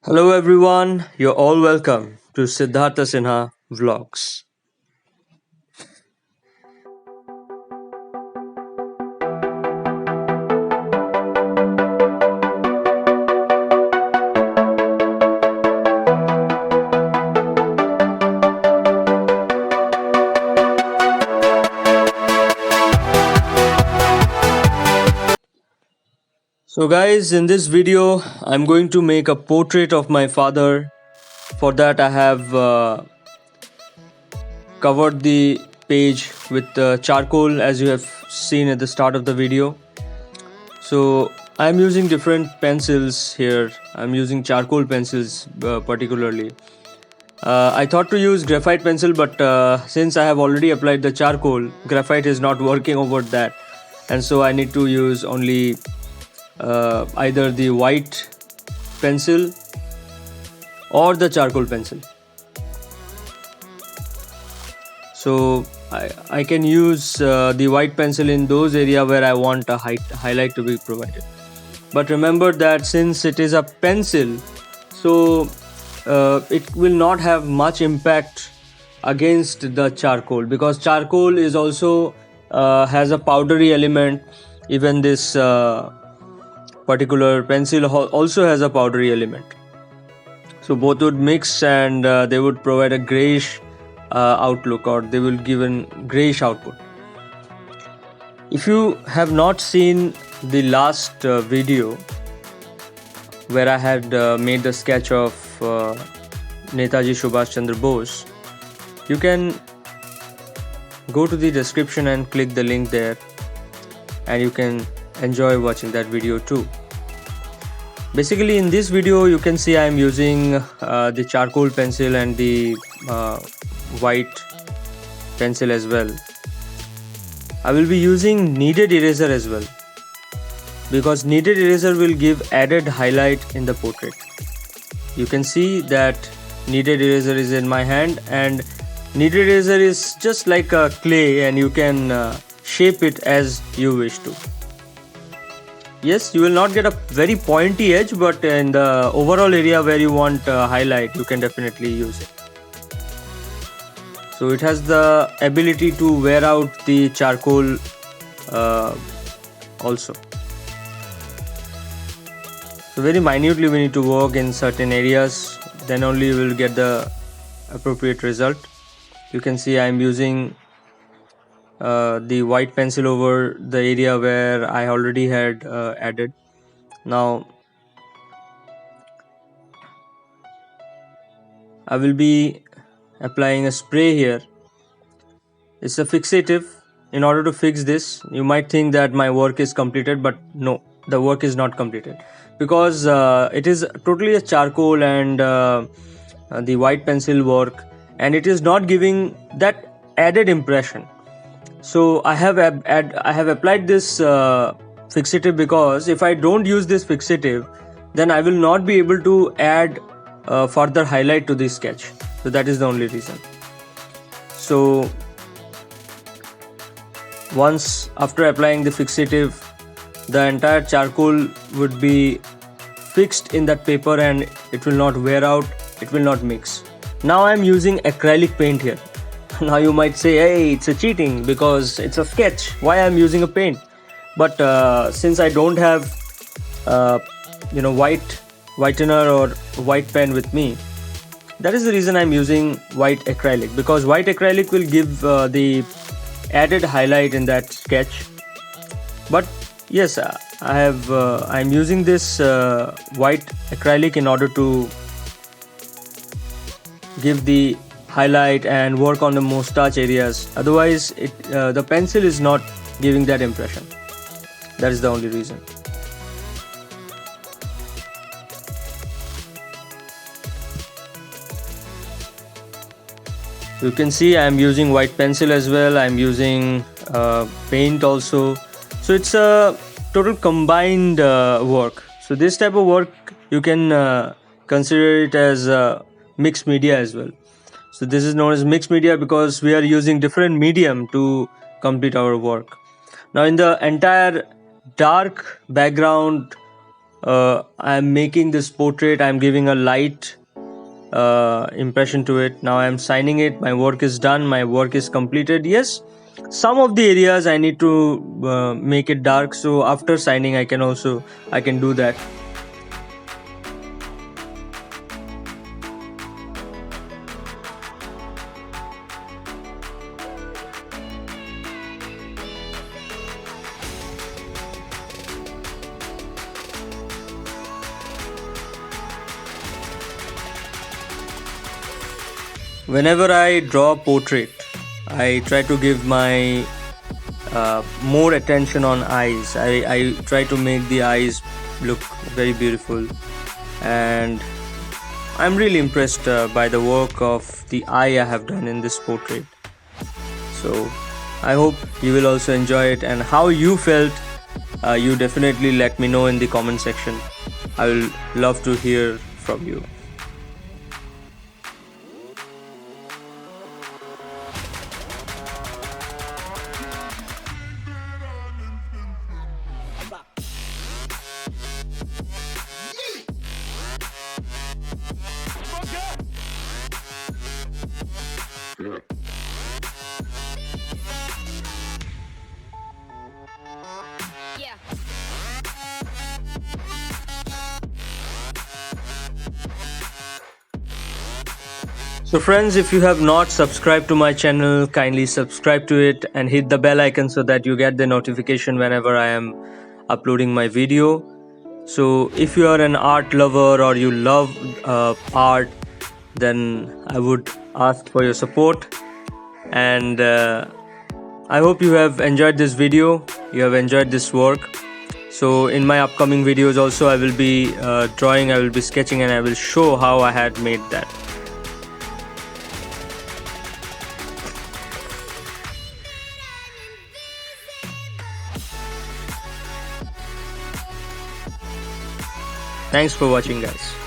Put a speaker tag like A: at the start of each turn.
A: Hello everyone, you're all welcome to Siddhartha Sinha Vlogs. So guys, in this video, I'm going to make a portrait of my father. For that I have covered the page with charcoal as you have seen at the start of the video. So I'm using different pencils here. I'm using charcoal pencils particularly. I thought to use graphite pencil, but since I have already applied the charcoal, graphite is not working over that, and so I need to use only either the white pencil or the charcoal pencil. So I can use the white pencil in those area where I want a highlight to be provided. But remember that since it is a pencil, so it will not have much impact against the charcoal, because charcoal is also has a powdery element. Even this particular pencil also has a powdery element. So both would mix and they would provide a grayish outlook, or they will give a grayish output. If you have not seen the last video where I had made the sketch of Netaji Subhash Chandra Bose, you can go to the description and click the link there, and you can enjoy watching that video too. Basically, in this video you can see I am using the charcoal pencil and the white pencil as well. I will be using kneaded eraser as well, because kneaded eraser will give added highlight in the portrait. You can see that kneaded eraser is in my hand, and kneaded eraser is just like a clay, and you can shape it as you wish to. Yes, you will not get a very pointy edge, but in the overall area where you want highlight, you can definitely use it. So it has the ability to wear out the charcoal also. So very minutely we need to work in certain areas, then only you will get the appropriate result. You can see I am using the white pencil over the area where I already had added. Now I will be applying a spray here. It's a fixative. In order to fix this, you might think that my work is completed, but no, the work is not completed, because it is totally a charcoal and the white pencil work, and it is not giving that added impression. So I have applied this fixative, because if I don't use this fixative, then I will not be able to add further highlight to this sketch. So that is the only reason. So once after applying the fixative, the entire charcoal would be fixed in that paper, and it will not wear out, it will not mix. Now I am using acrylic paint here. Now you might say, hey, it's a cheating because it's a sketch, why I'm using a paint? But since I don't have whitener or white pen with me, that is the reason I'm using white acrylic, because white acrylic will give the added highlight in that sketch. But yes, I'm using this white acrylic in order to give the highlight and work on the moustache areas. Otherwise the pencil is not giving that impression. That is the only reason. You can see I am using white pencil as well. I am using paint also. So it's a total combined work. So this type of work you can consider it as mixed media as well. So this is known as mixed media because we are using different medium to complete our work. Now in the entire dark background I'm making this portrait, I'm giving a light impression to it. Now I'm signing it. My work is done, my work is completed. Yes, some of the areas I need to make it dark, so after signing I can do that. Whenever I draw a portrait, I try to give my more attention on eyes. I try to make the eyes look very beautiful, and I'm really impressed by the work of the eye I have done in this portrait. So I hope you will also enjoy it, and how you felt, you definitely let me know in the comment section. I will love to hear from you.
B: Yeah.
A: So friends, if you have not subscribed to my channel, kindly subscribe to it and hit the bell icon so that you get the notification whenever I am uploading my video. So if you are an art lover or you love art, then I would ask for your support. And I hope you have enjoyed this video, you have enjoyed this work. So in my upcoming videos also I will be drawing, I will be sketching, and I will show how I had made that. Thanks for watching, guys.